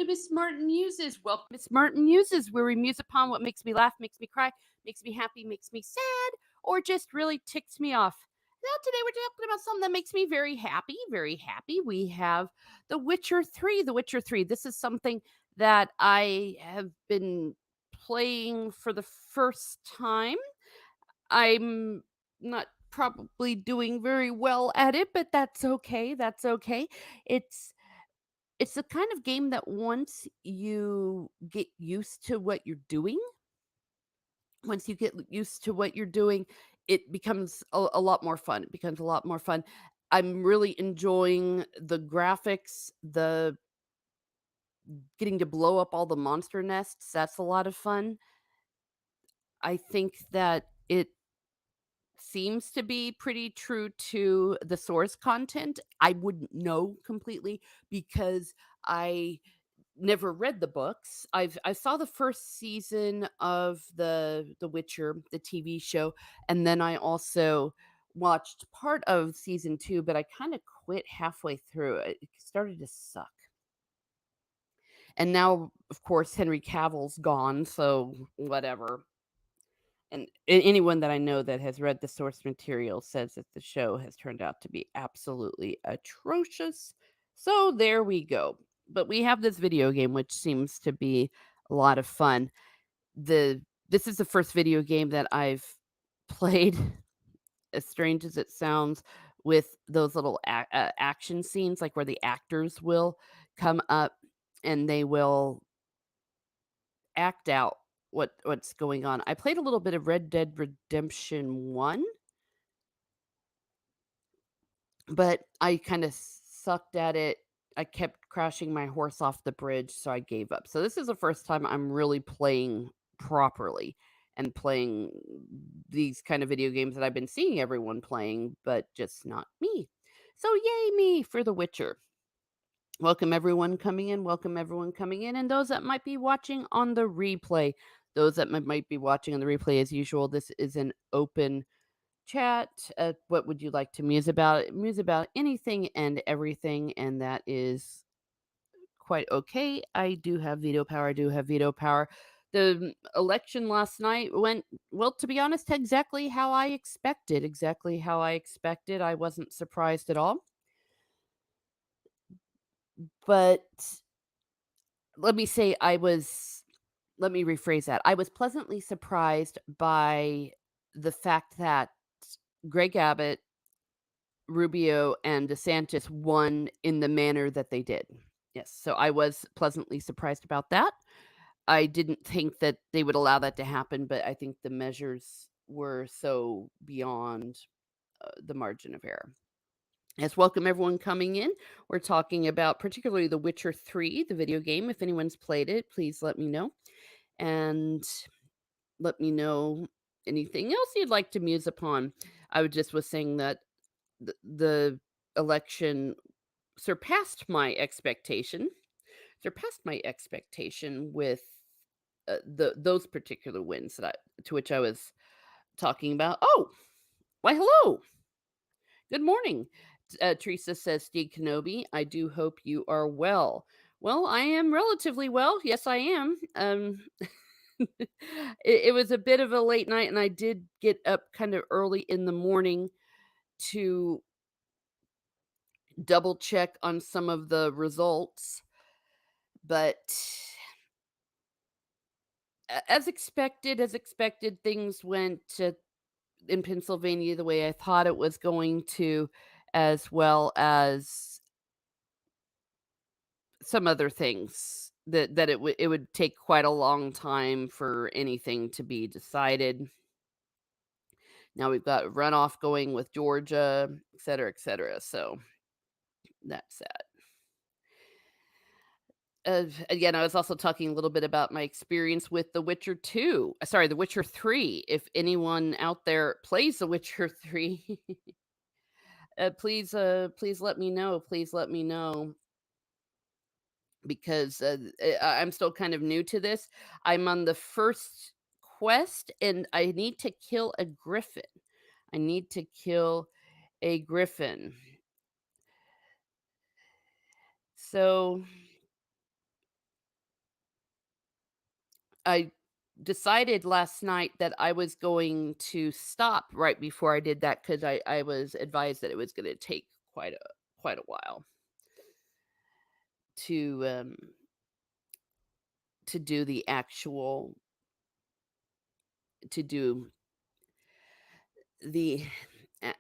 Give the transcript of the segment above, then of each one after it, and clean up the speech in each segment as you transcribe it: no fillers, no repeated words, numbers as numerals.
Miss Martin Muses. Welcome, Miss Martin Muses, where we muse upon what makes me laugh, makes me cry, makes me happy, makes me sad, or just really ticks me off. Now, today we're talking about something that makes me very happy, very happy. We have The Witcher 3. The Witcher 3. This is something that I have been playing for the first time. I'm not probably doing very well at it, but that's okay. That's okay. It's it's the kind of game that once you get used to what you're doing, once you get used to what you're doing, it becomes a lot more fun. It becomes a lot more fun. I'm really enjoying the graphics, the getting to blow up all the monster nests. That's a lot of fun. I think that it seems to be pretty true to the source content. I wouldn't know completely because I never read the books. I saw the first season of The Witcher, the TV show, and then I also watched part of season 2, but I kind of quit halfway through. It started to suck. And now, of course, Henry Cavill's gone, so whatever. And anyone that I know that has read the source material says that the show has turned out to be absolutely atrocious. So there we go. But we have this video game which seems to be a lot of fun. This is the first video game that I've played, as strange as it sounds, with those little action scenes, like where the actors will come up and they will act out what's going on. I played a little bit of Red Dead Redemption 1, but I kinda sucked at it. I kept crashing my horse off the bridge, so I gave up. So this is the first time I'm really playing properly and playing these kind of video games that I've been seeing everyone playing, but just not me. So yay me for The Witcher. Welcome everyone coming in, welcome everyone coming in, and those that might be watching on the replay. Those that might be watching on the replay, as usual, this is an open chat. What would you like to muse about? Muse about anything and everything, and that is quite okay. I do have veto power. I do have veto power. The election last night went, well, to be honest, exactly how I expected. Exactly how I expected. I wasn't surprised at all. But let me say let me rephrase that. I was pleasantly surprised by the fact that Greg Abbott, Rubio, and DeSantis won in the manner that they did. Yes, so I was pleasantly surprised about that. I didn't think that they would allow that to happen, but I think the measures were so beyond the margin of error. Yes, welcome everyone coming in. We're talking about particularly The Witcher 3, the video game. If anyone's played it, please let me know. And let me know anything else you'd like to muse upon. I just was saying that the election surpassed my expectation, with those particular wins that to which I was talking about. Oh, why, hello. Good morning. Teresa says, Steve Kenobi, I do hope you are well. Well, I am relatively well. Yes, I am. It was a bit of a late night, and I did get up kind of early in the morning to double check on some of the results. But as expected, things went in Pennsylvania the way I thought it was going to, as well as some other things that it would take quite a long time for anything to be decided. Now we've got runoff going with Georgia, et cetera, et cetera. So that's that. Again, I was also talking a little bit about my experience with The Witcher 2. Sorry, The Witcher 3. If anyone out there plays The Witcher 3, please let me know. Please let me know because I'm still kind of new to this. I'm on the first quest and I need to kill a griffin. I need to kill a griffin. So I decided last night that I was going to stop right before I did that because I was advised that it was going to take quite a while to to do the actual to do the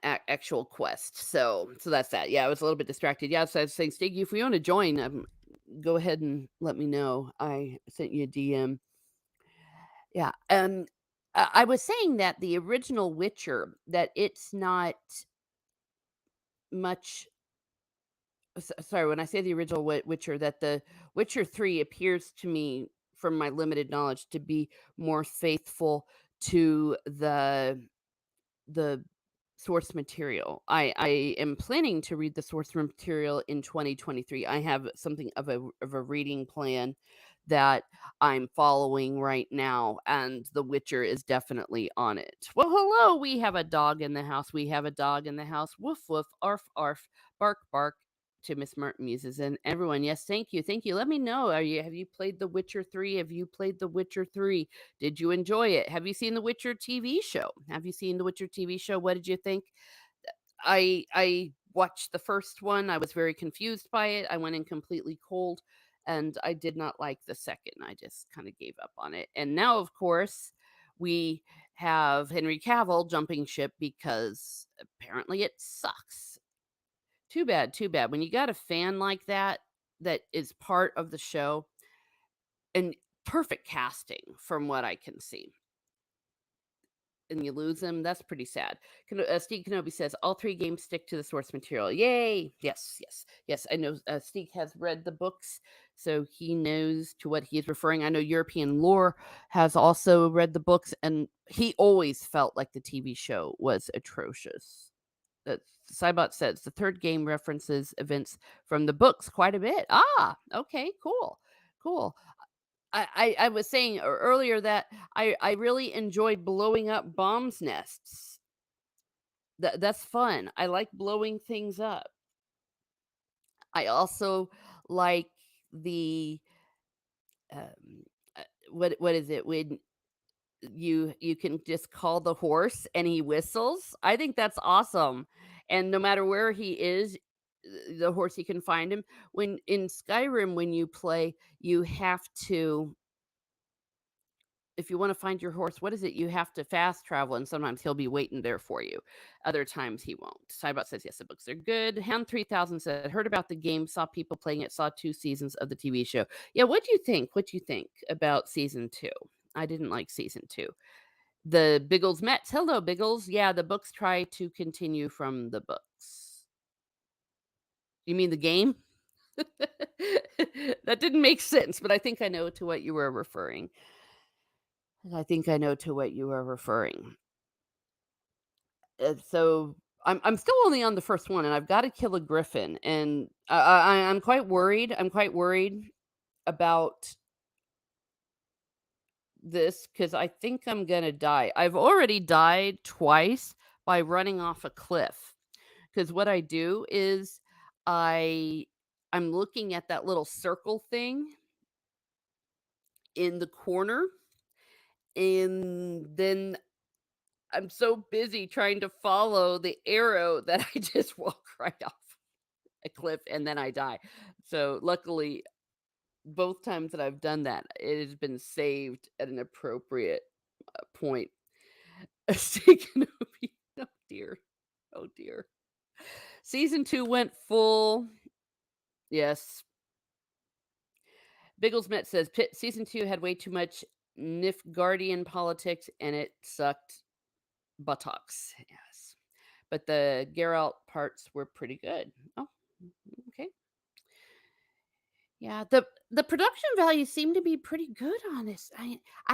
actual quest. So that's that. Yeah, I was a little bit distracted. Yeah, so I was saying, Stiggy, if we want to join, go ahead and let me know. I sent you a DM. Yeah. I was saying that the original Witcher, that it's not much. Sorry, when I say the original Witcher, that the Witcher 3 appears to me, from my limited knowledge, to be more faithful to the source material. I am planning to read the source material in 2023. I have something of a reading plan that I'm following right now, and The Witcher is definitely on it. Well, hello, we have a dog in the house. We have a dog in the house. Woof woof, arf arf, bark bark. To Miss Martin Muses and everyone. Yes, thank you. Thank you. Let me know. Have you played The Witcher 3? Have you played The Witcher 3? Did you enjoy it? Have you seen the Witcher TV show? Have you seen the Witcher TV show? What did you think? I watched the first one. I was very confused by it. I went in completely cold and I did not like the second. I just kind of gave up on it. And now of course, we have Henry Cavill jumping ship because apparently it sucks. Too bad, too bad. When you got a fan like that that is part of the show, and perfect casting from what I can see, and you lose him, that's pretty sad. Steve Kenobi says all three games stick to the source material. Yay! Yes, yes, yes. I know Steve has read the books, so he knows to what he is referring. I know European Lore has also read the books, and he always felt like the TV show was atrocious. Cybot says the third game references events from the books quite a bit. Ah, okay, cool, cool. I was saying earlier that I really enjoy blowing up bombs nests. That's fun. I like blowing things up. I also like the um, what is it when you can just call the horse and he whistles. I think that's awesome. And no matter where he is, the horse, you can find him. When in Skyrim, when you play, you have to, if you want to find your horse, what is it? You have to fast travel, and sometimes he'll be waiting there for you. Other times he won't. Cybot says, yes, the books are good. Hound 3000 said, heard about the game, saw people playing it, saw 2 seasons of the TV show. Yeah, what do you think? What do you think about season 2? I didn't like season 2. The Biggles Mets. Hello, Biggles. Yeah, the books try to continue from the books. You mean the game? That didn't make sense, but I think I know to what you were referring. I think I know to what you are referring. So I'm still only on the first one, and I've got to kill a griffin, and I'm quite worried. I'm quite worried about this because I think I'm gonna die. I've already died twice by running off a cliff. Because what I do is I I'm looking at that little circle thing in the corner, and then I'm so busy trying to follow the arrow that I just walk right off a cliff and then I die. So luckily, both times that I've done that, it has been saved at an appropriate point. Speaking of, oh dear, oh dear. Season 2 went full. Yes. Bigglesmet says season 2 had way too much Nifgardian politics and it sucked buttocks. Yes. But the Geralt parts were pretty good. Oh, okay. Yeah, the production values seem to be pretty good on this.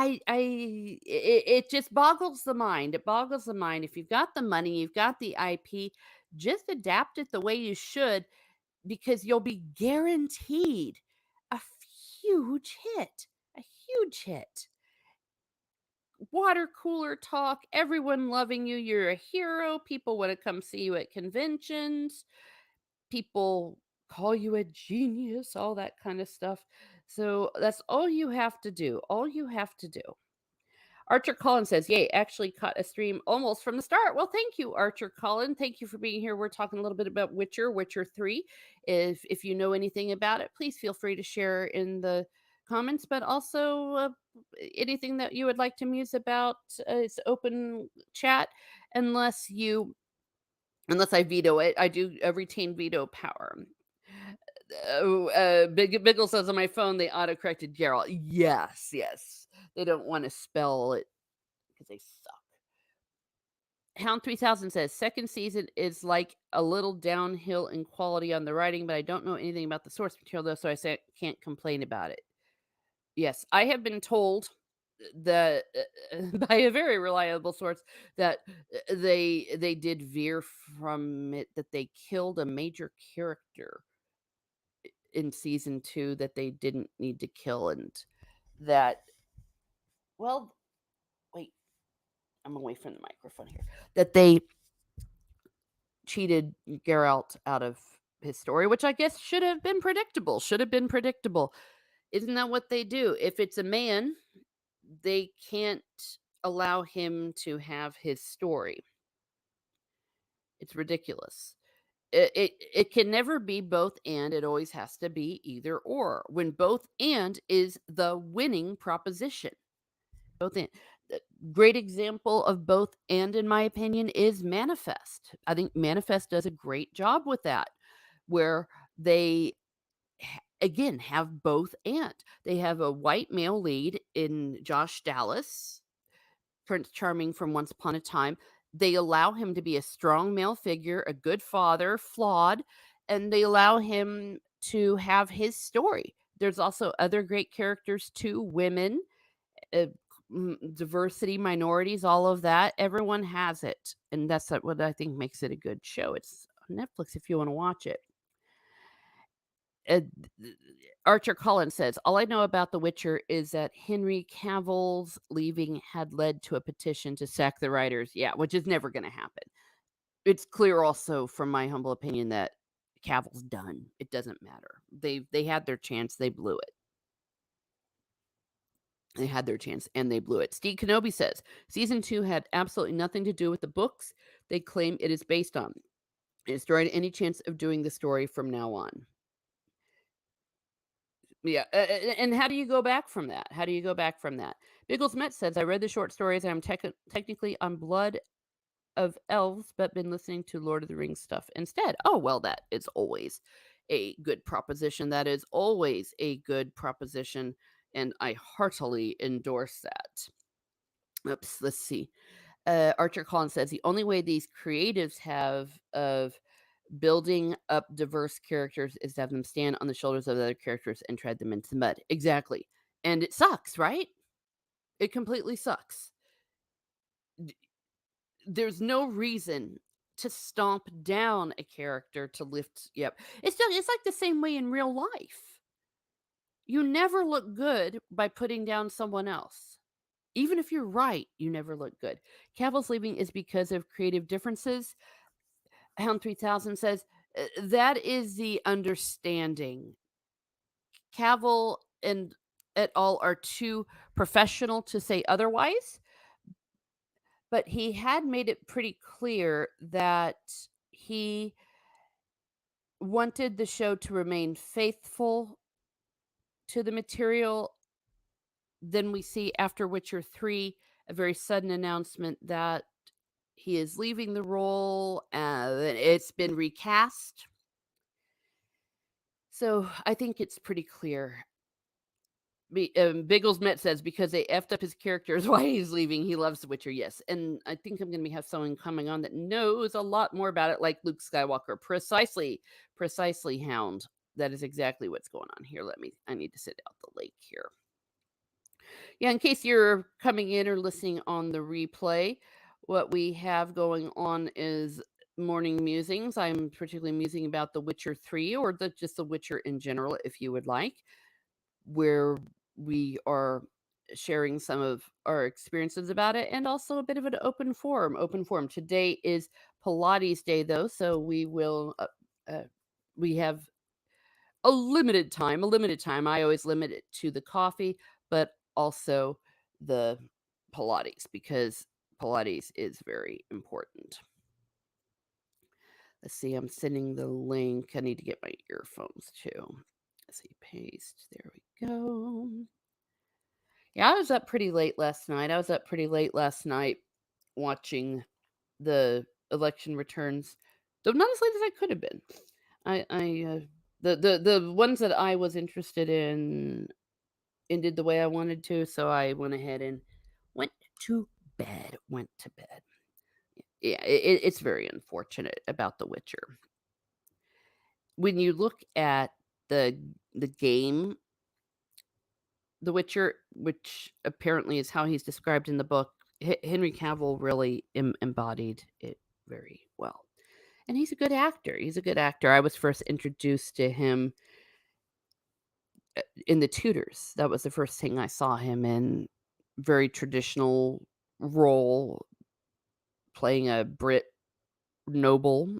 It just boggles the mind. It boggles the mind. If you've got the money, you've got the IP, just adapt it the way you should because you'll be guaranteed a huge hit. A huge hit. Water cooler talk, everyone loving you. You're a hero. People want to come see you at conventions. People call you a genius, all that kind of stuff. So that's all you have to do. All you have to do. Archer Collins says, "Yay, actually caught a stream almost from the start." Well, thank you, Archer Collins. Thank you for being here. We're talking a little bit about Witcher 3. If you know anything about it, please feel free to share in the comments, but also anything that you would like to muse about. It's open chat unless you unless I veto it. I do retain veto power. Biggle says on my phone they autocorrected Geralt. Yes, yes. They don't want to spell it because they suck. Hound 3000 says second season is like a little downhill in quality on the writing, but I don't know anything about the source material though, so I say can't complain about it. Yes, I have been told that by a very reliable source that they did veer from it, that they killed a major character in season 2 that they didn't need to kill, and that, well, wait, I'm away from the microphone here. That they cheated Geralt out of his story, which I guess should have been predictable. Should have been predictable. Isn't that what they do? If it's a man, they can't allow him to have his story. It's ridiculous. It can never be both and. It always has to be either or. When both and is the winning proposition. Both and. Great example of both and, in my opinion, is Manifest. I think Manifest does a great job with that, where they again have both and. They have a white male lead in Josh Dallas, Prince Charming from Once Upon a Time. They allow him to be a strong male figure, a good father, flawed, and they allow him to have his story. There's also other great characters too, women, uh, diversity, minorities, all of that. Everyone has it, and that's what I think makes it a good show. It's on Netflix if you want to watch it. Uh, Archer Collins says, "All I know about The Witcher is that Henry Cavill's leaving had led to a petition to sack the writers." Yeah, which is never going to happen. It's clear also, from my humble opinion, that Cavill's done. It doesn't matter. They had their chance. They blew it. They had their chance and they blew it. Steve Kenobi says, "Season 2 had absolutely nothing to do with the books they claim it is based on. It destroyed any chance of doing the story from now on." Yeah, and how do you go back from that? How do you go back from that? Biggles Met says, "I read the short stories and I'm technically on Blood of Elves, but been listening to Lord of the Rings stuff instead." Oh, well, that is always a good proposition. That is always a good proposition, and I heartily endorse that. Oops, let's see. Archer Collins says, "The only way these creatives have of building up diverse characters is to have them stand on the shoulders of the other characters and tread them into the mud." Exactly. And it sucks, right? It completely sucks. There's no reason to stomp down a character to lift you up. It's like the same way in real life. You never look good by putting down someone else. Even if you're right, you never look good. Cavill's leaving is because of creative differences. Hound 3000 says, that is the understanding. Cavill and et al. Are too professional to say otherwise, but he had made it pretty clear that he wanted the show to remain faithful to the material. Then we see after Witcher 3 a very sudden announcement that he is leaving the role. It's been recast. So I think it's pretty clear. Biggles Met says, "Because they effed up his character is why he's leaving. He loves The Witcher." Yes, and I think I'm going to have someone coming on that knows a lot more about it, like Luke Skywalker. Precisely, Hound. That is exactly what's going on here. I need to sit out the lake here. Yeah, in case you're coming in or listening on the replay, what we have going on is morning musings. I'm particularly musing about The Witcher 3, or just The Witcher in general, if you would like, where we are sharing some of our experiences about it, and also a bit of an open forum. Today is Pilates day, though, so we will we have a limited time, a limited time. I always limit it to the coffee, but also the Pilates because Pilates is very important. Let's see, I'm sending the link. I need to get my earphones too. Let's see, paste. There we go. Yeah, I was up pretty late last night. Watching the election returns, though not as late as I could have been. The ones that I was interested in ended the way I wanted to, so I went ahead and went to bed. Went to bed. Yeah, it's very unfortunate about The Witcher. When you look at the the game, The Witcher, which apparently is how he's described in the book, Henry Cavill really embodied it very well. And he's a good actor. He's a good actor. I was first introduced to him in The Tudors. That was the first thing I saw him in. Very traditional role, playing a Brit noble.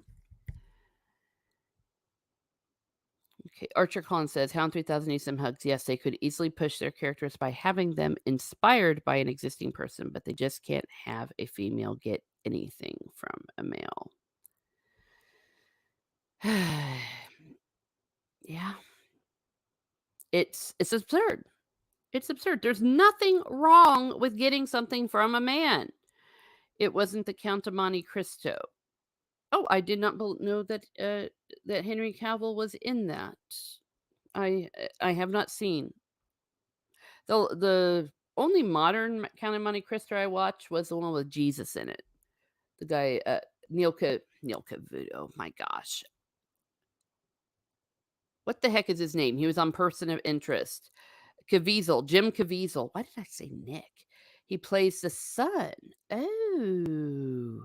Okay, Archer Collins says, Hound 3000 needs some hugs. Yes, they could easily push their characters by having them inspired by an existing person, but they just can't have a female get anything from a male. Yeah. It's absurd. It's absurd. There's nothing wrong with getting something from a man. It wasn't the Count of Monte Cristo. Oh, I did not know that that Henry Cavill was in that. I have not seen. The only modern Count of Monte Cristo I watched was the one with Jesus in it. The guy Neil Cavuto. Oh my gosh. What the heck is his name? He was on Person of Interest. Caviezel, Jim Caviezel. Why did I say Nick? He plays the son. Oh.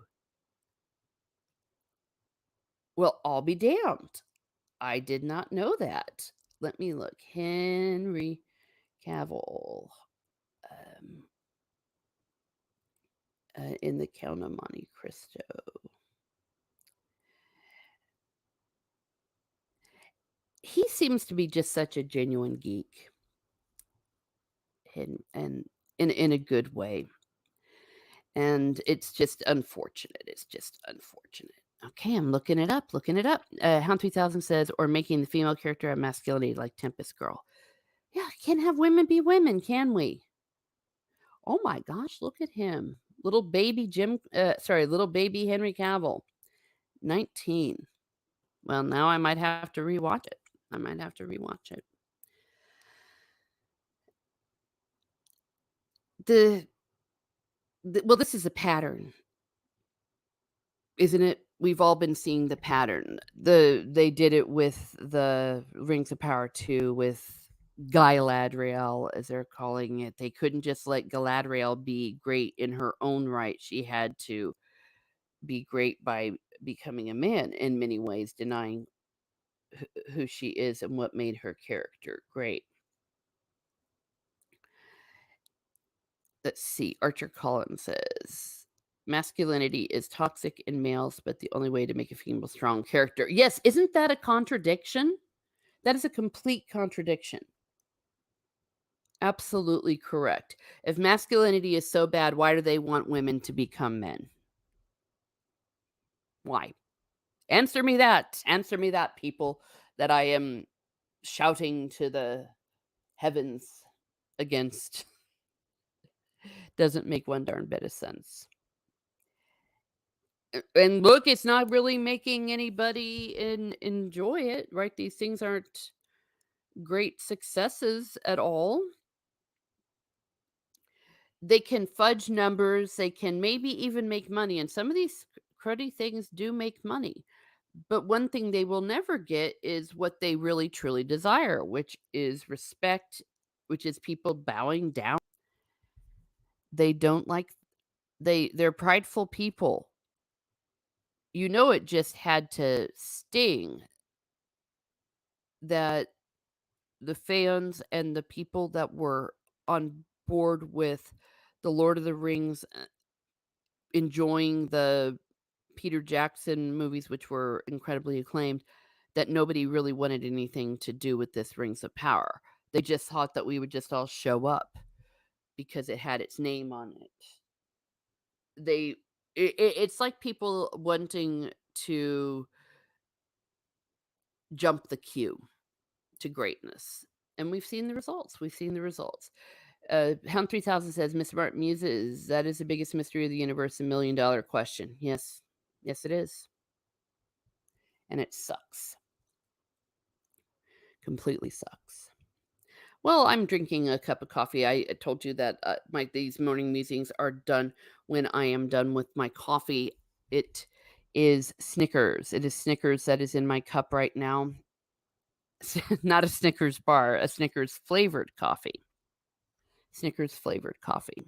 Well, I'll be damned. I did not know that. Let me look. Henry Cavill in the Count of Monte Cristo. He seems to be just such a genuine geek, and in a good way. And it's just unfortunate. It's just unfortunate. Okay, I'm looking it up. Hound 3000 says, or making the female character have masculinity like Tempest Girl. Yeah, can't have women be women, can we? Oh my gosh, look at him. Little baby little baby Henry Cavill. 19. Well, now I might have to rewatch it. Well, this is a pattern, isn't it? We've all been seeing the pattern. They did it with the Rings of Power 2 with Galadriel, as they're calling it. They couldn't just let Galadriel be great in her own right. She had to be great by becoming a man in many ways, denying who she is and what made her character great. Let's see. Archer Collins says, masculinity is toxic in males, but the only way to make a female strong character. Yes, isn't that a contradiction? That is a complete contradiction. Absolutely correct. If masculinity is so bad, why do they want women to become men? Why? Answer me that. Answer me that, people, that I am shouting to the heavens against. Doesn't make one darn bit of sense. And look, it's not really making anybody enjoy it, right? These things aren't great successes at all. They can fudge numbers, they can maybe even make money, and some of these cruddy things do make money. But one thing they will never get is what they really truly desire, which is respect, which is people bowing down. They don't like they're prideful people. You know, it just had to sting that the fans and the people that were on board with the Lord of the Rings, enjoying the Peter Jackson movies, which were incredibly acclaimed, that nobody really wanted anything to do with this Rings of Power. They just thought that we would just all show up because it had its name on it. They it's like people wanting to jump the queue to greatness. And we've seen the results. We've seen the results. Hound 3000 says, Mr. Martin Muses, that is the biggest mystery of the universe, $1 million question. Yes. Yes, it is. And it sucks. Completely sucks. Well, I'm drinking a cup of coffee. I told you that these morning musings are done when I am done with my coffee. It is Snickers. It is Snickers that is in my cup right now. Not a Snickers bar, a Snickers flavored coffee. Snickers flavored coffee.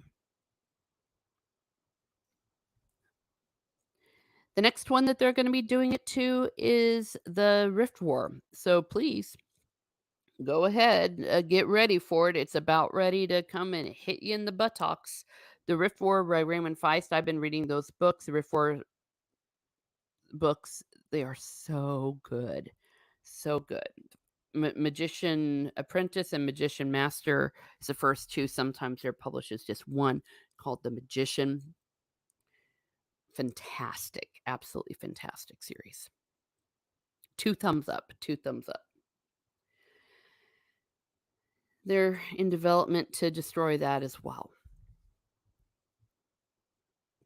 The next one that they're going to be doing it to is the Rift War. So please go ahead, get ready for it. It's about ready to come and hit you in the buttocks. The Rift War by Raymond Feist. I've been reading those books. The Rift War books, they are so good. So good. Magician Apprentice and Magician Master is the first two. Sometimes they're published as just one, called The Magician. Fantastic. Absolutely fantastic series. 2 thumbs up. 2 thumbs up. They're in development to destroy that as well.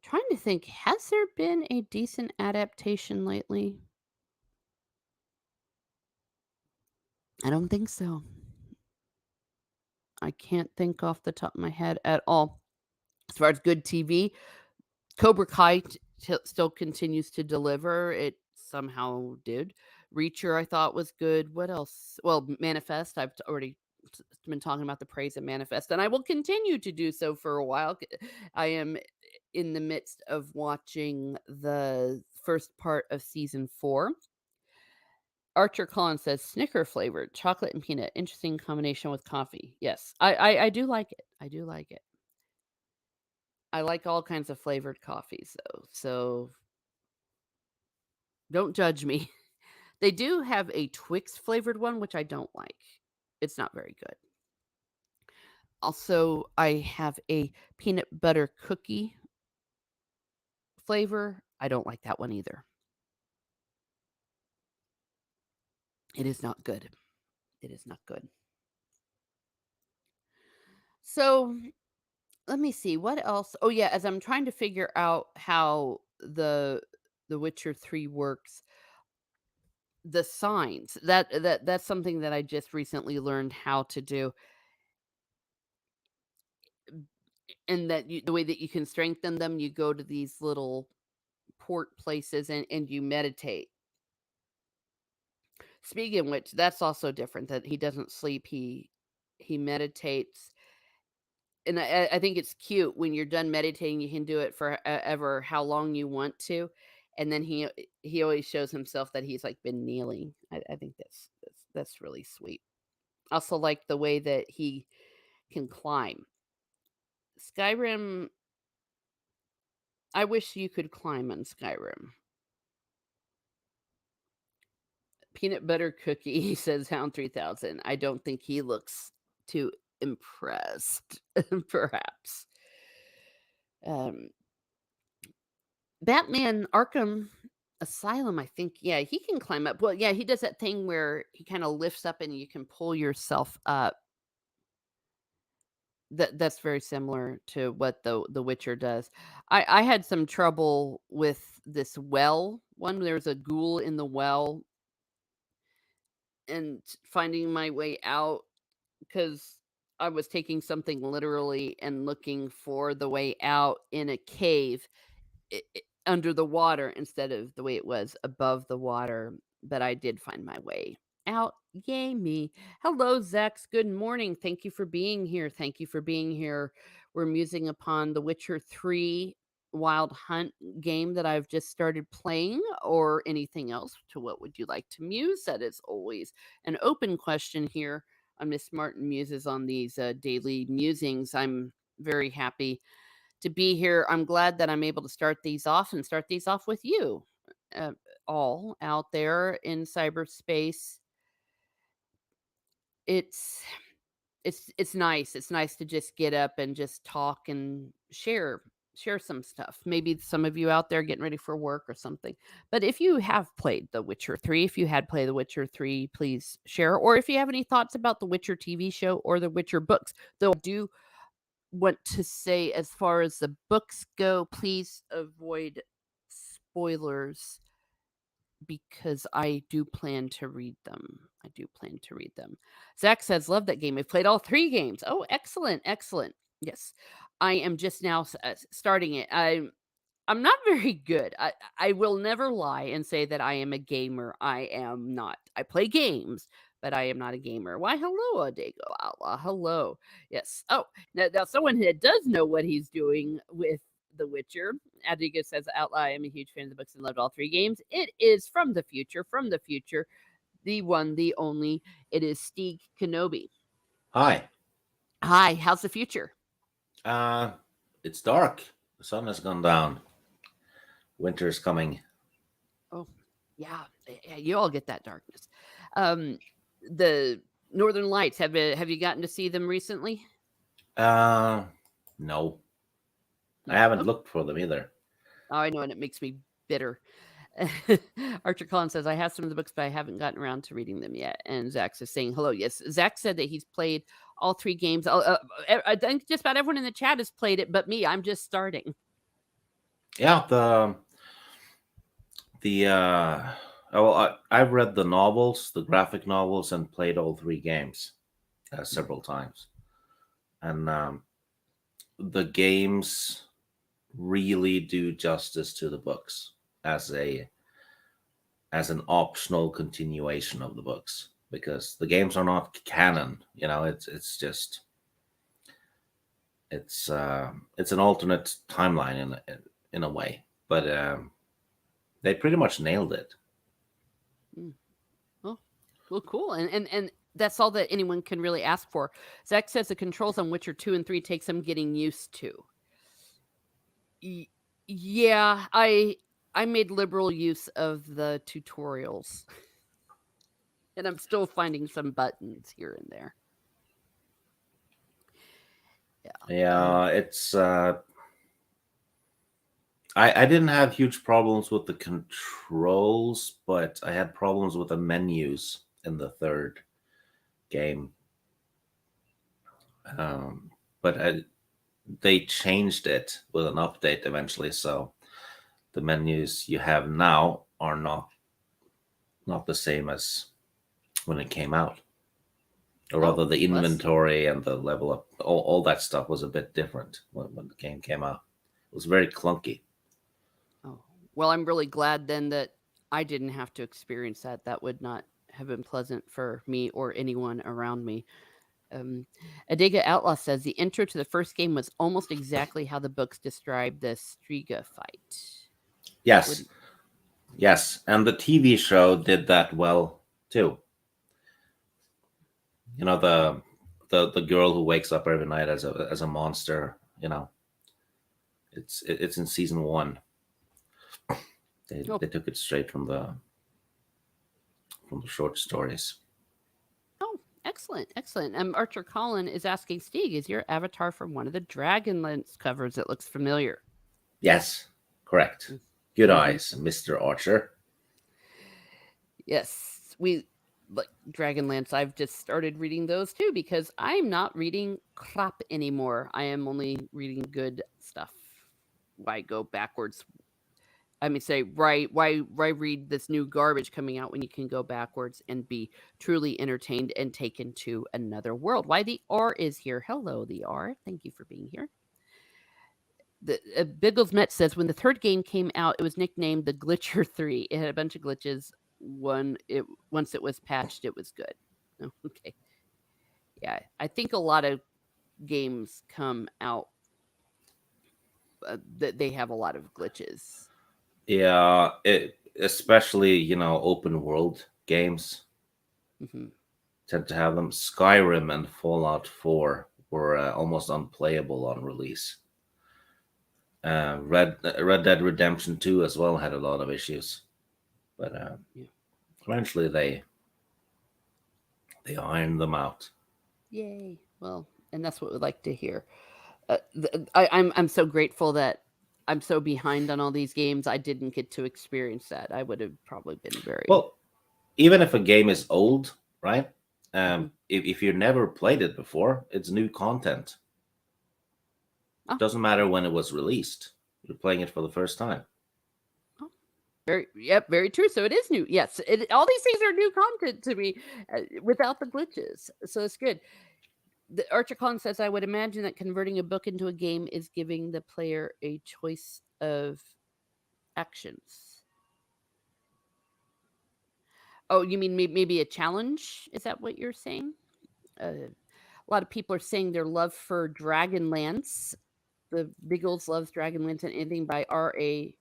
Trying to think, has there been a decent adaptation lately? I don't think so. I can't think off the top of my head at all. As far as good TV, Cobra Kai still continues to deliver. It somehow did. Reacher, I thought, was good. What else? Well, Manifest. I've already been talking about the praise of Manifest, and I will continue to do so for a while. I am in the midst of watching the first part of season 4. Archer Collins says Snicker flavored chocolate and peanut. Interesting combination with coffee. Yes, I do like it. I do like it. I like all kinds of flavored coffees though, so don't judge me. They do have a Twix flavored one, which I don't like. It's not very good. Also, I have a peanut butter cookie flavor. I don't like that one either. It is not good. It is not good. So, let me see what else. Oh yeah, as I'm trying to figure out how the Witcher 3 works, the signs. That's something that I just recently learned how to do. And that the way that you can strengthen them, you go to these little port places and you meditate. Speaking of which, that's also different. That he doesn't sleep, he meditates. And I think it's cute when you're done meditating, you can do it for ever how long you want to. And then he always shows himself that he's like been kneeling. I think that's really sweet. Also like the way that he can climb. Skyrim, I wish you could climb on Skyrim. Peanut butter cookie, says Hound 3000. I don't think he looks too impressed, perhaps. Batman Arkham Asylum, I think, yeah, he can climb up. Well, yeah, he does that thing where he kind of lifts up and you can pull yourself up. That's very similar to what the Witcher does. I had some trouble with this well one. There's a ghoul in the well and finding my way out because I was taking something literally and looking for the way out in a cave under the water instead of the way it was above the water. But I did find my way out. Yay, me. Hello, Zex. Good morning. Thank you for being here. Thank you for being here. We're musing upon The Witcher 3 Wild Hunt game that I've just started playing, or anything else. To what would you like to muse? That is always an open question here on Miss Martin Muses on these daily musings. I'm very happy to be here. I'm glad that I'm able to start these off with you. all out there in cyberspace, it's it's nice. It's nice to just get up and just talk and share some stuff. Maybe some of you out there getting ready for work or something. But if you have played The Witcher 3, if you had played The Witcher 3, please share. Or if you have any thoughts about the Witcher TV show or the Witcher books, though I do want to say, as far as the books go, please avoid spoilers because I do plan to read them. I do plan to read them. Zach says, "Love that game. I've played all 3 games." Oh, excellent, excellent. Yes. I am just now starting it. I'm not very good. I will never lie and say that I am a gamer. I am not. I play games, but I am not a gamer. Why, hello, Adego Outlaw. Hello. Yes. Oh, now someone that does know what he's doing with The Witcher. Adego says, Outlaw, I am a huge fan of the books and loved all 3 games. It is from the future, the one, the only. It is Steve Kenobi. Hi. Hi, how's the future? Uh, it's dark. The sun has gone down. Winter's coming. Oh, yeah, you all get that darkness. The Northern Lights, have you gotten to see them recently? No. I No. haven't Okay. looked for them either. Oh, I know, and it makes me bitter. Archer Collins says, I have some of the books, but I haven't gotten around to reading them yet. And Zach is saying hello. Yes, Zach said that he's played all 3 games. I think just about everyone in the chat has played it, but me. I'm just starting. Yeah, I've read the novels, the graphic novels, and played all 3 games several times. And the games really do justice to the books as an optional continuation of the books, because the games are not canon. It's just it's an alternate timeline in a way, but they pretty much nailed it. Well, cool. And that's all that anyone can really ask for. Zach says the controls on Witcher 2 and 3 take some getting used to. Yeah, I made liberal use of the tutorials. And I'm still finding some buttons here and there. Yeah, it's I didn't have huge problems with the controls, but I had problems with the menus in the third game. But they changed it with an update eventually, so the menus you have now are not the same as when it came out. Or rather, the inventory and the level up, all that stuff was a bit different when the game came out. It was very clunky. Oh, well, I'm really glad then that I didn't have to experience that. That would not have been pleasant for me or anyone around me. Adega Outlaw says the intro to the first game was almost exactly how the books describe the Striga fight. Yes. Yes. And the TV show did that well too. The girl who wakes up every night as a monster, it's in season 1. They took it straight from the short stories. Oh, excellent, excellent. Archer Collin is asking, Steve, is your avatar from one of the Dragonlance covers? It looks familiar. Yes, correct. Good eyes, Mr. Archer. Yes, we like Dragonlance. I've just started reading those too because I'm not reading crap anymore. I am only reading good stuff. Why go backwards? I mean, say, why read this new garbage coming out when you can go backwards and be truly entertained and taken to another world? Why the R is here. Hello, the R. Thank you for being here. The Biggles Met says when the third game came out, it was nicknamed the Glitcher 3. It had a bunch of glitches. Once it was patched, it was good. Oh, okay. Yeah, I think a lot of games come out that they have a lot of glitches. Yeah, especially open world games tend to have them. Skyrim and Fallout 4 were almost unplayable on release. Red Dead Redemption 2 as well had a lot of issues. but Yeah. eventually they ironed them out. Yay. Well, and that's what we'd like to hear. I'm so grateful that I'm so behind on all these games. I didn't get to experience that. I would have probably been very. Well, even if a game is old, right? Mhm. If you never played it before, it's new content. Oh, Doesn't matter when it was released. You're playing it for the first time. oh, very true. So it is new. Yes, all these things are new content to me without the glitches. So it's good. The Archer Collins says, I would imagine that converting a book into a game is giving the player a choice of actions. Oh, you mean maybe a challenge? Is that what you're saying? A lot of people are saying their love for Dragonlance. The Biggles loves Dragonlance and anything by R.A.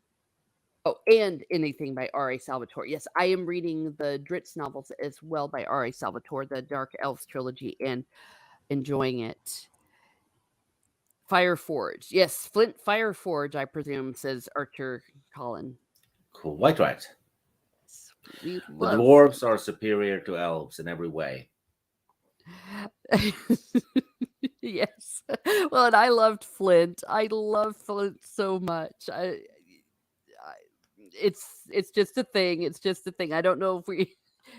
Oh, and anything by R.A. Salvatore. Yes, I am reading the Dritz novels as well by R.A. Salvatore, the Dark Elves trilogy, and enjoying it. Fireforge. Yes, Flint Fireforge, I presume, says Archer Colin. Quite right. We The love dwarves are Flint. superior to elves in every way. Yes. Well, and I loved Flint. I love Flint so much. It's just a thing. It's just a thing. I don't know if we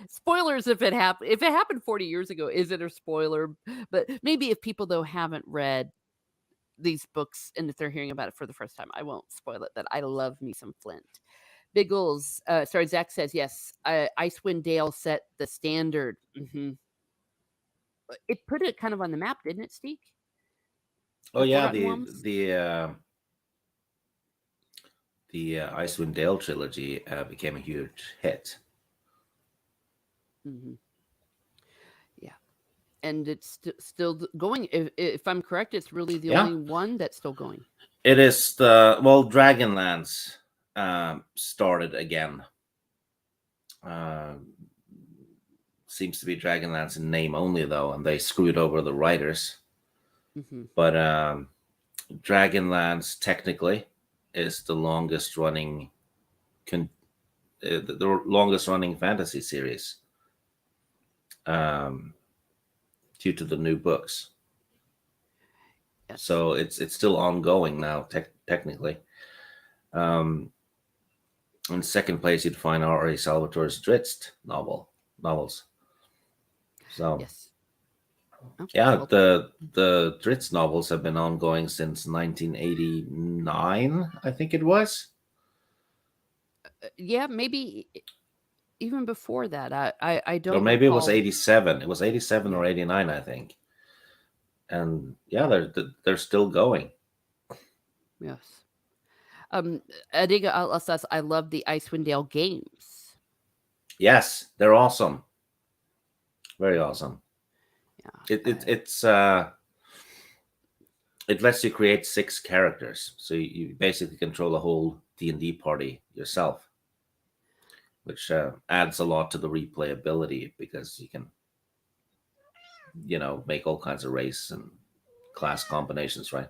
spoilers if it happened 40 years ago, is it a spoiler? But maybe if people though haven't read these books and if they're hearing about it for the first time, I won't spoil it that I love me some Flint. Biggles, sorry, Zach says yes. Icewind Dale set the standard. It put it kind of on the map, didn't it, Steek? Oh The yeah, Forgotten Realms. the Icewind Dale trilogy became a huge hit. hmm Yeah, and it's still going. If I'm correct, it's really the Yeah, only one that's still going. it is the Dragonlance started again. Uh, Seems to be Dragonlance in name only though, and they screwed over the writers. hmm But Dragonlance technically is the longest running the longest running fantasy series um, due to the new books. Yes, So it's still ongoing now, technically. Um, in second place, you'd find R.A. Salvatore's Dritz novels. So yes. Oh, yeah, well, the Dritz novels have been ongoing since 1989, I think it was, yeah, maybe even before that. I or don't maybe it was recall. 87. It was 87 Yeah. or 89, I think. And yeah, they're still going. Yes. Adiga says I love the Icewind Dale games. Yes, they're awesome. Very awesome. Yeah. It lets you create 6 characters, so you basically control the whole D&D party yourself, which adds a lot to the replayability because you can, make all kinds of race and class combinations, right?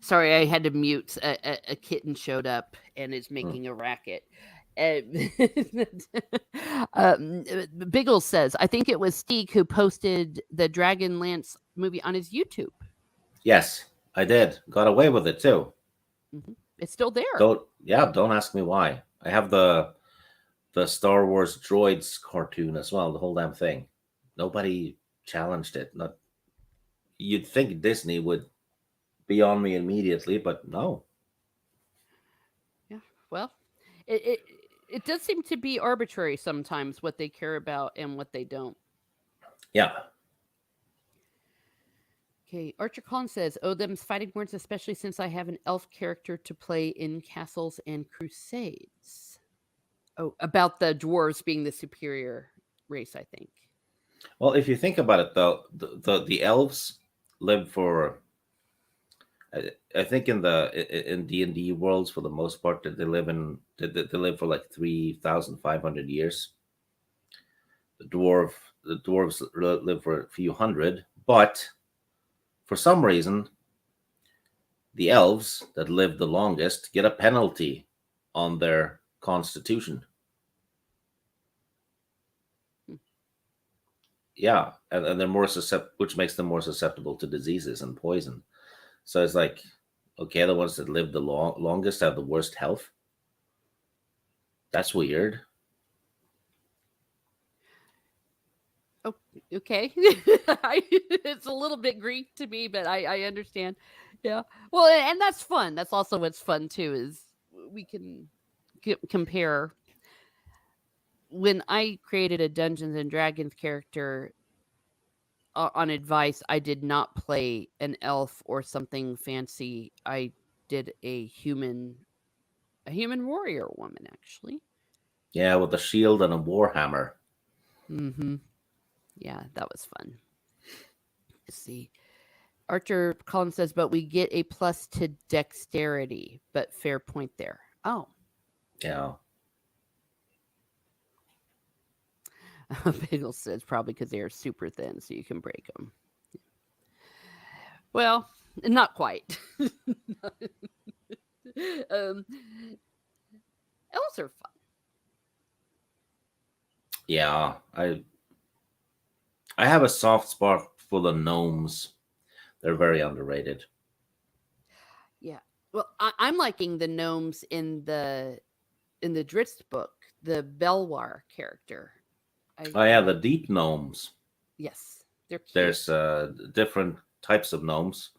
Sorry, I had to mute. A kitten showed up and is Hmm. making a racket. Uh, Biggle says, I think it was Steek who posted the Dragonlance movie on his YouTube. Yes, I did. Got away with it too. It's still there. Don't ask me why. I have the Star Wars droids cartoon as well, the whole damn thing. Nobody challenged it. Not You'd think Disney would be on me immediately, but no. Yeah. Well, it, it it does seem to be arbitrary sometimes what they care about and what they don't. Yeah. Okay, Archer Collins says, "Oh, them's fighting words, especially since I have an elf character to play in Castles and Crusades." Oh, about the dwarves being the superior race, I think. Well, if you think about it, though, the elves live for. I think in D&D worlds, for the most part, that they live for like 3,500 years. The dwarves live for a few hundred, but for some reason, the elves that live the longest get a penalty on their constitution. Hmm. Yeah, and they're more susceptible, which makes them more susceptible to diseases and poison. So it's like, okay, the ones that live the longest have the worst health. That's weird. Oh, okay. It's a little bit Greek to me, but I understand. Yeah. Well, and that's fun. That's also what's fun too is we can compare. When I created a Dungeons and Dragons character on advice, I did not play an elf or something fancy. I did a human warrior woman actually. Yeah, with a shield and a warhammer. Mhm. Yeah, that was fun. Let's see. Archer Collins says, but we get a plus to dexterity. But fair point there. Oh, Yeah, Bagel says probably because they are super thin, so you can break them. Well, not quite. um, elves are fun. yeah. I have a soft spot for the gnomes. They're very underrated. Yeah. Well, I'm liking the gnomes in the Dritz book, the Belwar character. I Oh yeah, the deep gnomes. yes, they're cute. There's different types of gnomes,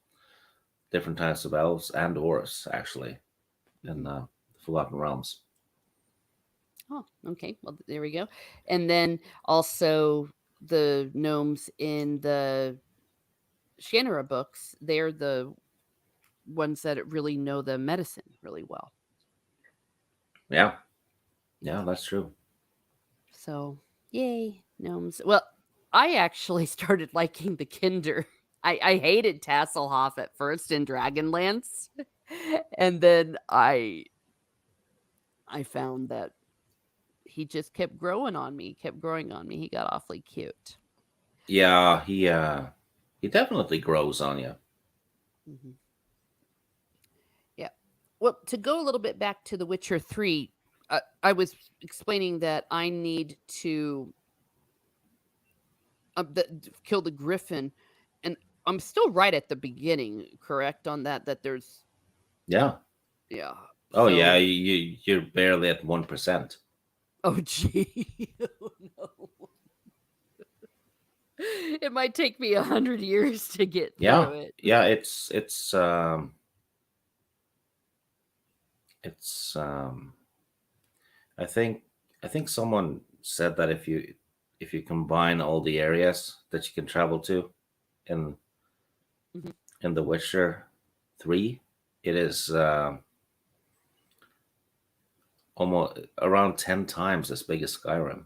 different types of elves and dwarves actually in Mhm. Forgotten Realms. Oh, okay. Well, there we go. And then also the gnomes in the Shannara books, they're the ones that really know the medicine really well. Yeah, yeah, that's true. So, yay, gnomes. Well, I actually started liking the Kinder. I hated Tasselhoff at first in Dragonlance. And then I found that he just kept growing on me, kept growing on me. He got awfully cute. Yeah, he definitely grows on you. Hmm. Yeah. Well, to go a little bit back to The Witcher 3, I was explaining that I need to kill the griffin, and I'm still right at the beginning, correct on that? That there's Yeah. yeah. Oh yeah, So you're barely at 1%. oh gee, oh no, it might take me 100 years to get Yeah, through it. yeah. It's I think I think someone said that if you combine all the areas that you can travel to in Mhm. in The Witcher 3, it is almost around 10 times as big as Skyrim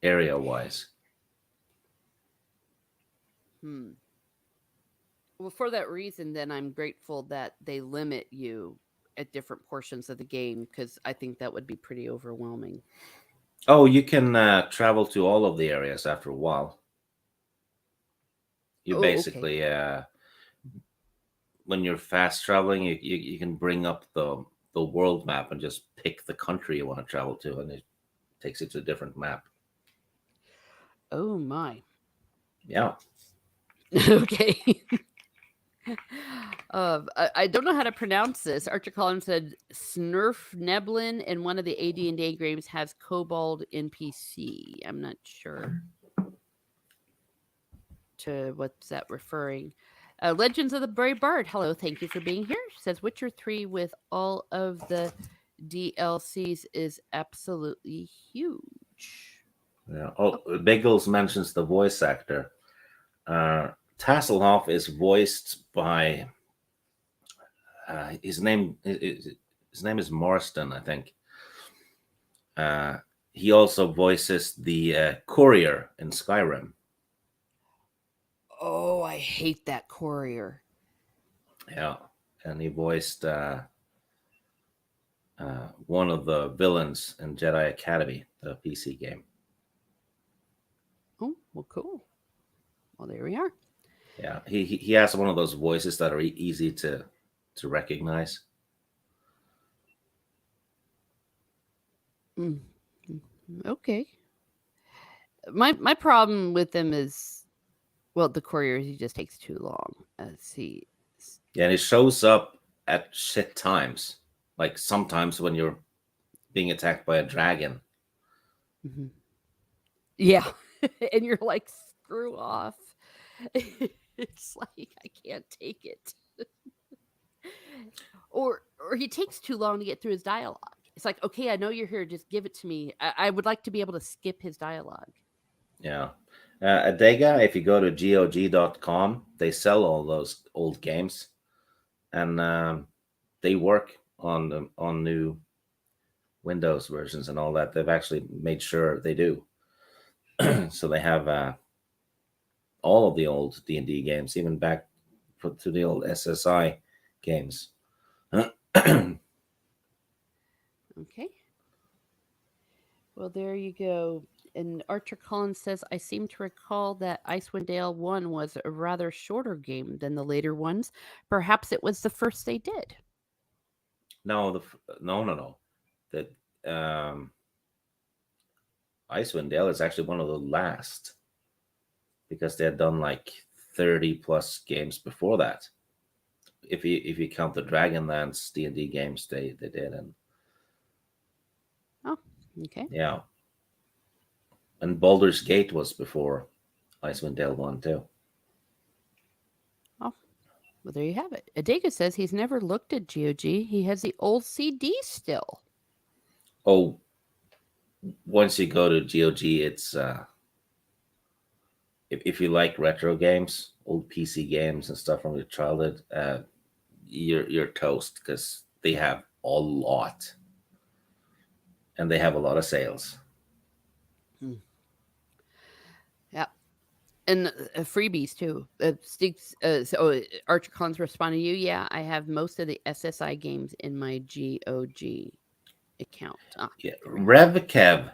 area wise. Hmm. Well, for that reason, then I'm grateful that they limit you at different portions of the game because I think that would be pretty overwhelming. Oh, you can travel to all of the areas after a while. You Oh, okay. basically when you're fast traveling, you can bring up the world map and just pick the country you want to travel to, and it takes you to a different map. Oh my. Yeah, Okay. I don't know how to pronounce this. Archer Collins said Snurf Neblin in one of the AD&D games has Kobold NPC. I'm not sure to what's that referring. Legends of the Brave Bard. Hello, thank you for being here. Says Witcher 3 with all of the DLCs is absolutely huge. yeah. Oh, Oh, Biggles mentions the voice actor. Tasselhoff is voiced by his name is Marston, I think. Uh, he also voices the courier in Skyrim. oh, I hate that courier. Yeah, and he voiced one of the villains in Jedi Academy, the PC game. Oh, well, cool. Well, there we are. Yeah, he has one of those voices that are easy to recognize. Mm, mm, okay. My problem with them is, well, the courier, he just takes too long. See. Yeah, and it shows up at shit times. Like sometimes when you're being attacked by a dragon. Mhm. Yeah, and you're like, screw off. It's like I can't take it. Or he takes too long to get through his dialogue. It's like, okay, I know you're here, just give it to me. I would like to be able to skip his dialogue. Yeah. Adega, if you go to GOG.com, they sell all those old games, and they work on new Windows versions and all that. They've actually made sure they do. So they have all of the old D&D games, even back to the old SSI games. Okay. Well, there you go. And Archer Collins says, I seem to recall that Icewind Dale 1 was a rather shorter game than the later ones. Perhaps it was the first they did. No, no. That Icewind Dale is actually one of the last because they had done like 30 plus games before that. If you count the Dragonlance D&D games they did, and Oh, okay. yeah, and Baldur's Gate was before Icewind Dale 1 too. Oh, well, there you have it. Adega says he's never looked at GOG. He has the old CD still. Oh, once you go to GOG, it's if you like retro games, old PC games and stuff from your childhood, you're toast because they have a lot, and they have a lot of sales. Hmm. Yeah. And freebies too. Sticks. Archer Collins responding to you. Yeah, I have most of the SSI games in my GOG account. Ah, Yeah, there we have it. Revkev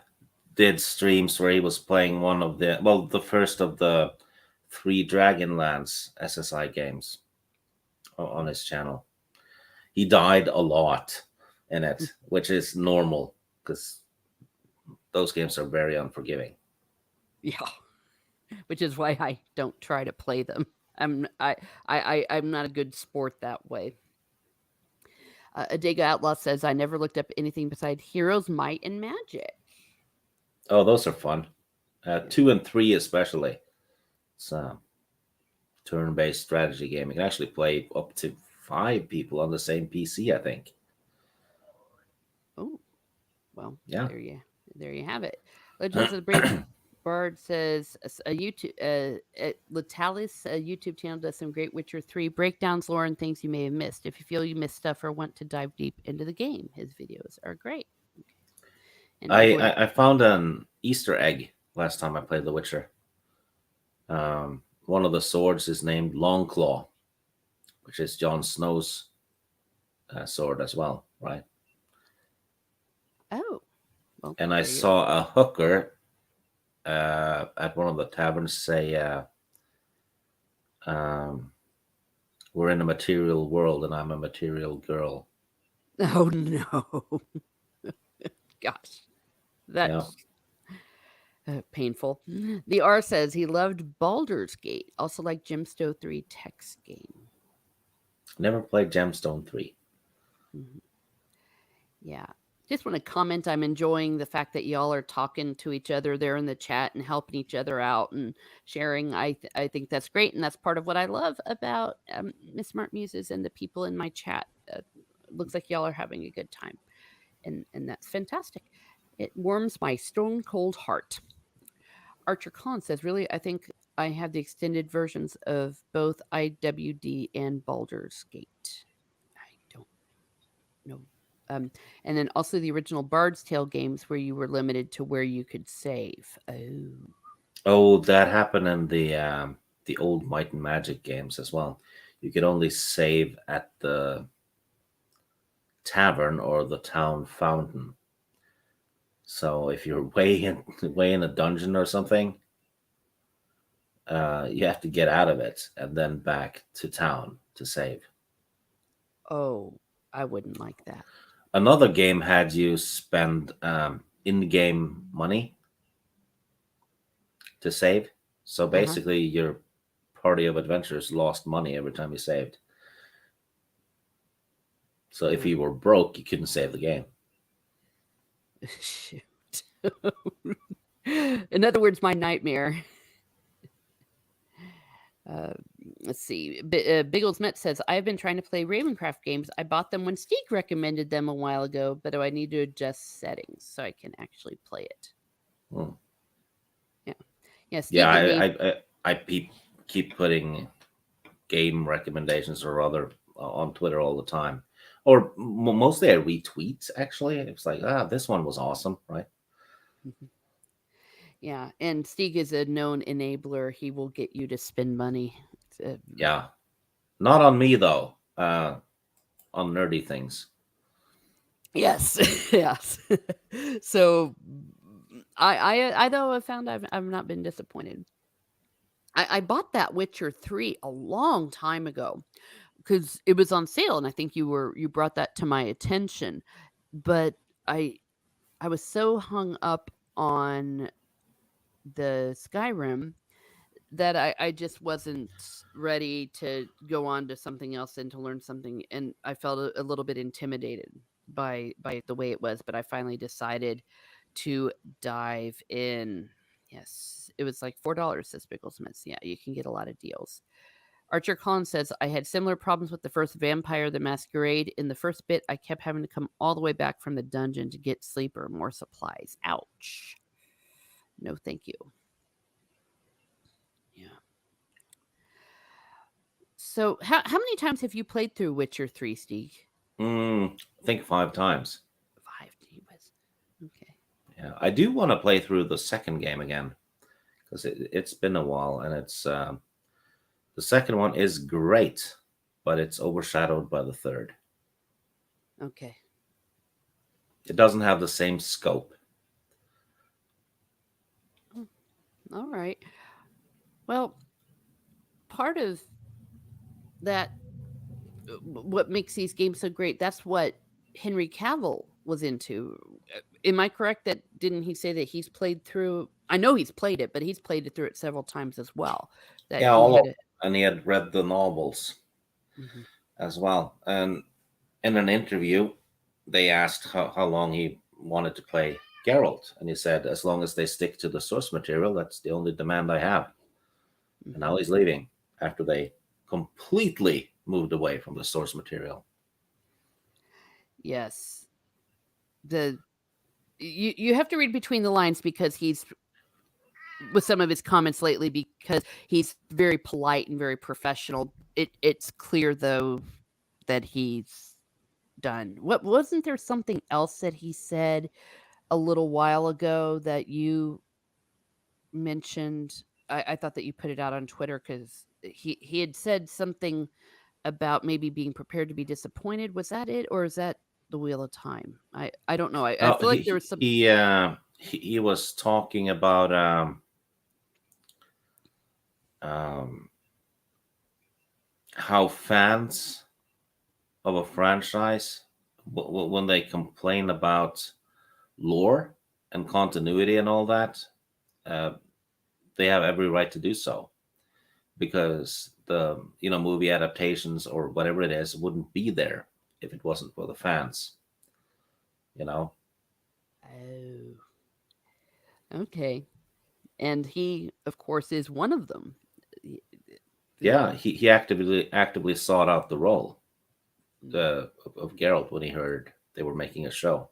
did streams where he was playing one of the first of the three Dragonlance SSI games on his channel. He died a lot in Mm, it, which is normal because those games are very unforgiving. yeah, which is why I don't try to play them. I'm not a good sport that way. Adega Outlaw says I never looked up anything beside Heroes, Might, and Magic. Oh, those are fun. Yeah. 2 and 3 especially. It's a turn-based strategy game. You can actually play up to 5 people on the same PC, I think. Oh, well, Yeah. there you have it. Legends of the Brave Bard says a YouTube Latalis YouTube channel does some great Witcher 3 breakdowns, lore, and things you may have missed. If you feel you missed stuff or want to dive deep into the game, his videos are great. Okay. And I, going, I I found an Easter egg last time I played The Witcher. One of the swords is named Longclaw, which is Jon Snow's sword as well, right? oh, well, And I there you saw a hooker at one of the taverns say, um, "We're in a material world, and I'm a material girl." Oh no, gosh, Yeah, that's painful. The R says he loved Baldur's Gate, also like Gemsto 3 text game. never played Gemstone 3. Mhm. Yeah. Just want to comment. I'm enjoying the fact that y'all are talking to each other there in the chat and helping each other out and sharing. I think that's great, and that's part of what I love about Miss Smart Muses and the people in my chat. Looks like y'all are having a good time, and that's fantastic. It warms my stone cold heart. Archer Collins says, "Really, I think I have the extended versions of both IWD and Baldur's Gate. I don't know." Um, and then also the original Bard's Tale games where you were limited to where you could save. Oh, Oh, that happened in the old Might and Magic games as well. You could only save at the tavern or the town fountain. So if you're way in way in a dungeon or something, you have to get out of it and then back to town to save. oh, I wouldn't like that. Another game had you spend. in-game money to save. So Uh-huh. basically, your party of adventurers lost money every time you saved. So if Yeah. you were broke, you couldn't save the game. Shoot. In other words, my nightmare. Uh, let's see. Biggles Met says, I've been trying to play Ravencraft games. I bought them when Steek recommended them a while ago, but I need to adjust settings so I can actually play it. Hmm. Yeah. Yeah, Yeah, Steek gave me. I keep putting game recommendations or other on Twitter all the time, or mostly I retweet. Actually, it's like, this one was awesome, right? Yeah, and Steek is a known enabler. He will get you to spend money. Yeah, not on me though. On nerdy things. Yes, yes. So I though have found I've not been disappointed. I bought that Witcher 3 a long time ago because it was on sale, and I think you brought that to my attention. But I I was so hung up on the Skyrim that I just wasn't ready to go on to something else and to learn something, and I felt a little bit intimidated by the way it was, but I finally decided to dive in. Yes, it was like $4, says Bigglesmiths. Yeah, you can get a lot of deals. Archer Collins says, I had similar problems with the first Vampire the Masquerade. In the first bit, I kept having to come all the way back from the dungeon to get sleep or more supplies. Ouch. No, thank you. Yeah. So, how many times have you played through Witcher 3, Steve? I think 5 times. 5, gee whiz. Okay. Yeah, I do want to play through the second game again because it's been a while, and it's the second one is great, but it's overshadowed by the third. Okay. It doesn't have the same scope. Oh, all right. Well, part of that, what makes these games so great, that's what Henry Cavill was into. Am I correct that didn't he say that he's played through? I know he's played it, but he's played it through it several times as well. That Yeah, he all of had a. and he had read the novels Mhm. as well. And in an interview, they asked how long he wanted to play Geralt, and he said, "As long as they stick to the source material, that's the only demand I have." And now Mhm. he's leaving after they completely moved away from the source material. Yes. The you have to read between the lines because he's with some of his comments lately because he's very polite and very professional. It's clear though that he's done. What wasn't there something else that he said a little while ago that you mentioned? I thought that you put it out on Twitter because he had said something about maybe being prepared to be disappointed. Was that it, or is that the Wheel of Time? I don't know. I No, feel like there was some. he was talking about um, how fans of a franchise, when they complain about lore and continuity and all that, uh, they have every right to do so because the movie adaptations or whatever it is wouldn't be there if it wasn't for the fans. You know, Oh, okay. And he, of course, is one of them. Y- yeah, Yeah. he actively sought out the role Mm. of Geralt when he heard they were making a show.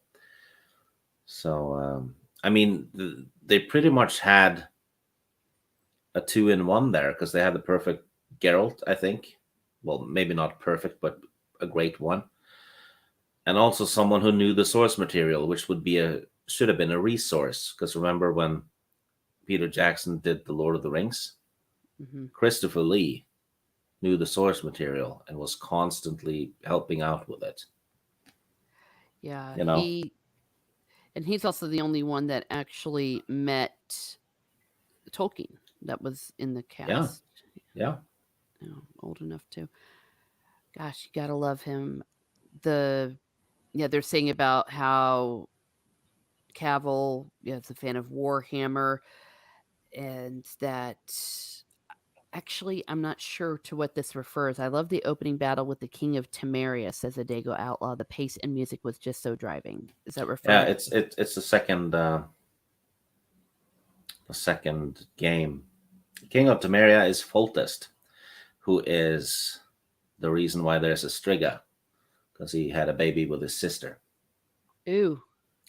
So I mean, they pretty much had a two-in-one there because they had the perfect Geralt, I think. Well, maybe not perfect, but a great one, and also someone who knew the source material, which should have been a resource. Because remember when Peter Jackson did the Lord of the Rings, Hmm. Christopher Lee knew the source material and was constantly helping out with it. Yeah. You know, He's also the only one that actually met Tolkien that was in the yeah, cast. yeah. Old enough to. Gosh, you gotta love him. The Yeah, they're saying about how Cavill, is a fan of Warhammer, and that actually, I'm not sure to what this refers. I love the opening battle with the King of Temeria, says a Dago Outlaw. The pace and music was just so driving. Is that Yeah, referring? it's the second game. King of Temeria is Foltest, who is the reason why there's a Striga, because he had a baby with his sister, Ooh,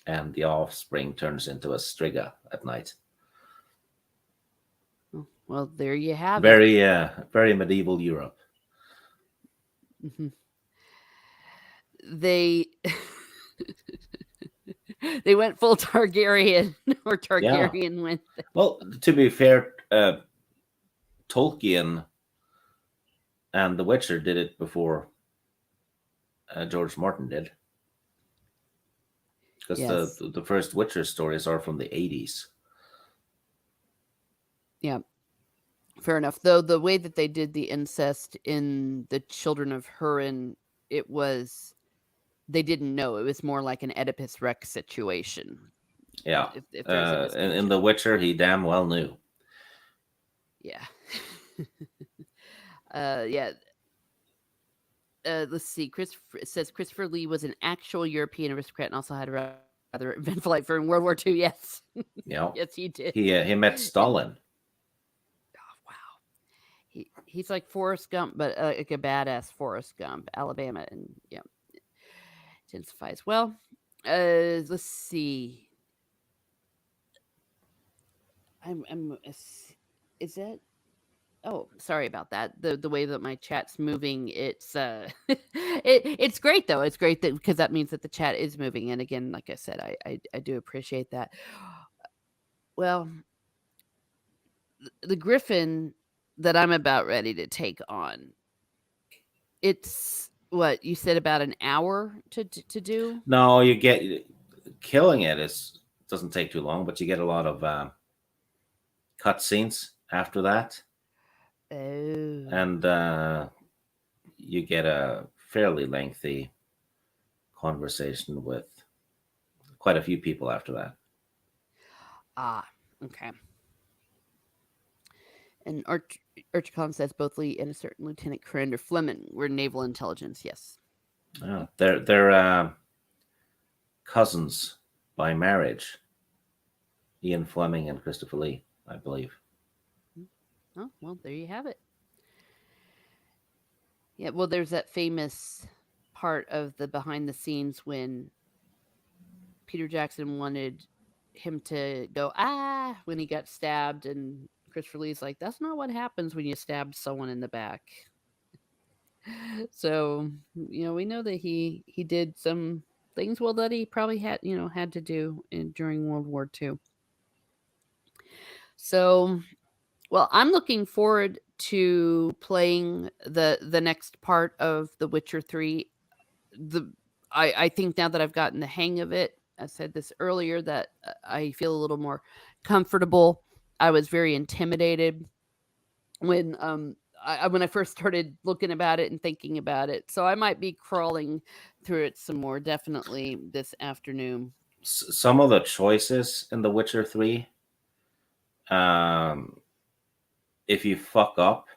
and the offspring turns into a Striga at night. well, there you have it. Very medieval Europe. Mhm. They they went full Targaryen, or Yeah. Targaryen went. Well, to be fair, Tolkien and The Witcher did it before George Martin did, because Yes, the first Witcher stories are from the 80s. yeah, fair enough. Though the way that they did the incest in the Children of Hurin, it was they didn't know. It was more like an Oedipus Rex situation. Yeah. If there's a In The distinction, Witcher, he damn well knew. yeah, yeah. Let's see. It says Christopher Lee was an actual European aristocrat and also had a rather eventful life during World War II. Yes, You know, yes, he did. he met And Stalin. oh, wow, he's like Forrest Gump, but like a badass Forrest Gump, Alabama, and yeah, intensifies. Well, let's see. Is that Oh, sorry about that. The way that my chat's moving, it's great though. It's great that because that means that the chat is moving. And again, like I said, I do appreciate that. Well, the Griffin that I'm about ready to take on, it's what you said about an hour to do. No, you get killing it is doesn't take too long, but you get a lot of cutscenes after that, Oh, and you get a fairly lengthy conversation with quite a few people after that. ah, okay. And Urchicon says both Lee and a certain Lieutenant Commander Fleming were naval intelligence. Yes. Yeah, they're cousins by marriage, Ian Fleming and Christopher Lee, I believe. Oh, well, there you have it. Yeah, well, there's that famous part of the behind the scenes when Peter Jackson wanted him to go, when he got stabbed, and Christopher Lee's like, that's not what happens when you stab someone in the back. So, we know that he did some things well that he probably had to do during World War II. So, well, I'm looking forward to playing the next part of The Witcher 3. The I think now that I've gotten the hang of it, I said this earlier that I feel a little more comfortable. I was very intimidated when when I first started looking about it and thinking about it. So I might be crawling through it some more definitely this afternoon. Some of the choices in The Witcher 3, um, if you fuck up,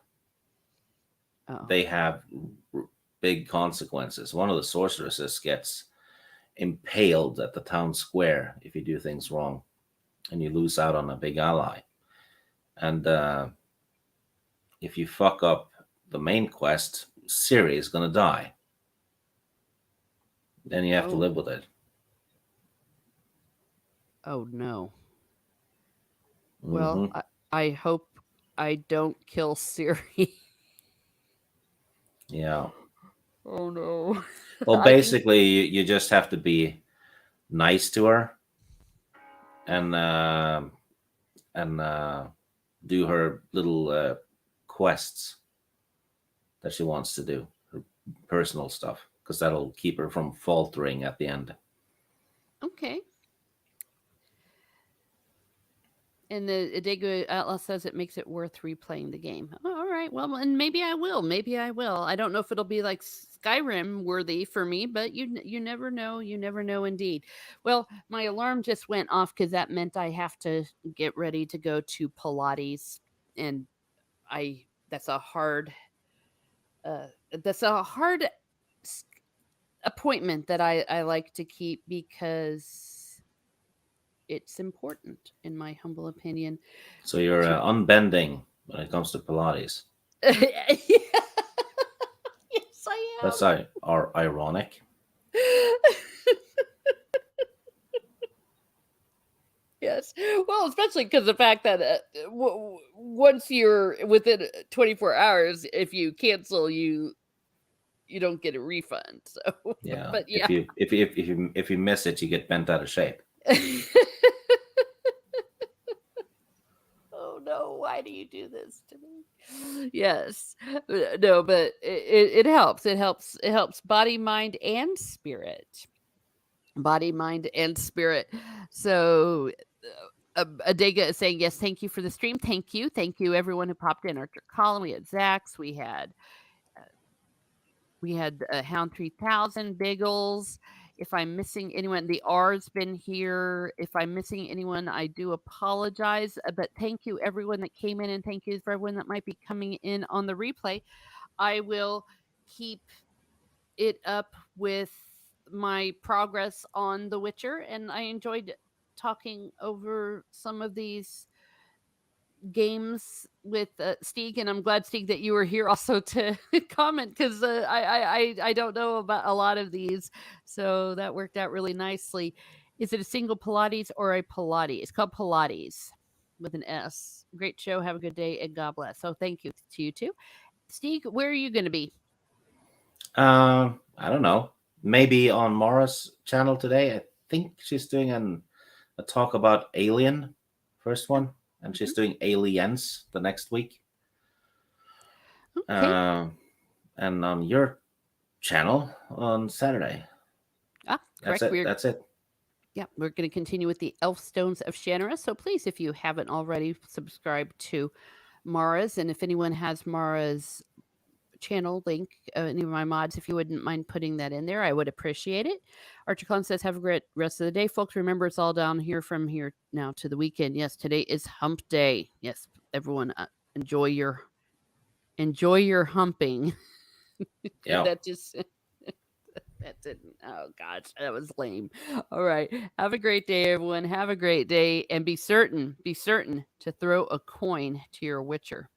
Oh. they have big consequences. One of the sorceresses gets impaled at the town square if you do things wrong, and you lose out on a big ally. And if you fuck up the main quest, Ciri is going to die. Then you have to Oh. live with it. Oh no. Well, Hmm. I hope I don't kill Siri. Yeah. Oh no. Well, I think basically, you just have to be nice to her and and do her little quests that she wants to do, her personal stuff, because that'll keep her from faltering at the end. okay. And the Adego Outlaw says it makes it worth replaying the game. Oh, all right. Well, and maybe I will. Maybe I will. I don't know if it'll be like Skyrim worthy for me, but you never know. You never know, indeed. Well, my alarm just went off because that meant I have to get ready to go to Pilates, and I uh, that's a hard s- appointment that I like to keep because it's important, in my humble opinion. So you're To unbending when it comes to Pilates. yes, I That's are ironic. am. Yes. Well, especially because the fact that once you're within 24 hours, if you cancel, you don't get a refund. So, Yeah. but If yeah. you miss it, you get bent out of shape. Oh no, why do you do this to me? Yes. No, but it helps. It helps body, mind, and spirit. Body, mind, and spirit. So Adega is saying, yes, thank you for the stream. Thank you. Thank you, everyone who popped in. Archer Colin, we had Zax, uh, we had Hound 3000, Biggles. If I'm missing anyone, the R's been here. If I'm missing anyone, I do apologize. But thank you, everyone that came in, and thank you for everyone that might be coming in on the replay. I will keep it up with my progress on The Witcher, and I enjoyed talking over some of these games with Steeg, and I'm glad Steeg that you were here also to comment because I don't know about a lot of these, so that worked out really nicely. Is it a single Pilates or a Pilates? It's called Pilates with an S. Great show. Have a good day and God bless. So thank you to you too, Steeg. Where are you going to be? I don't know. Maybe on Mara's channel today. I think she's doing a talk about Alien, first one, and Mhm. she's doing Aliens the next week. Okay. And on your channel on Saturday. That's Correct. it. That's it. Yeah, we're going to continue with the Elf Stones of Shannara. So please, if you haven't already, subscribe to Mara's. And if anyone has Mara's channel link, any of my mods, if you wouldn't mind putting that in there, I would appreciate it. Archer Clone says, have a great rest of the day. Folks, remember, it's all down here from here now to the weekend. Yes, today is hump day. Yes, everyone, enjoy your humping. Yeah. That just that didn't. Oh gosh, that was lame. All right. Have a great day, everyone. Have a great day, and be certain to throw a coin to your Witcher.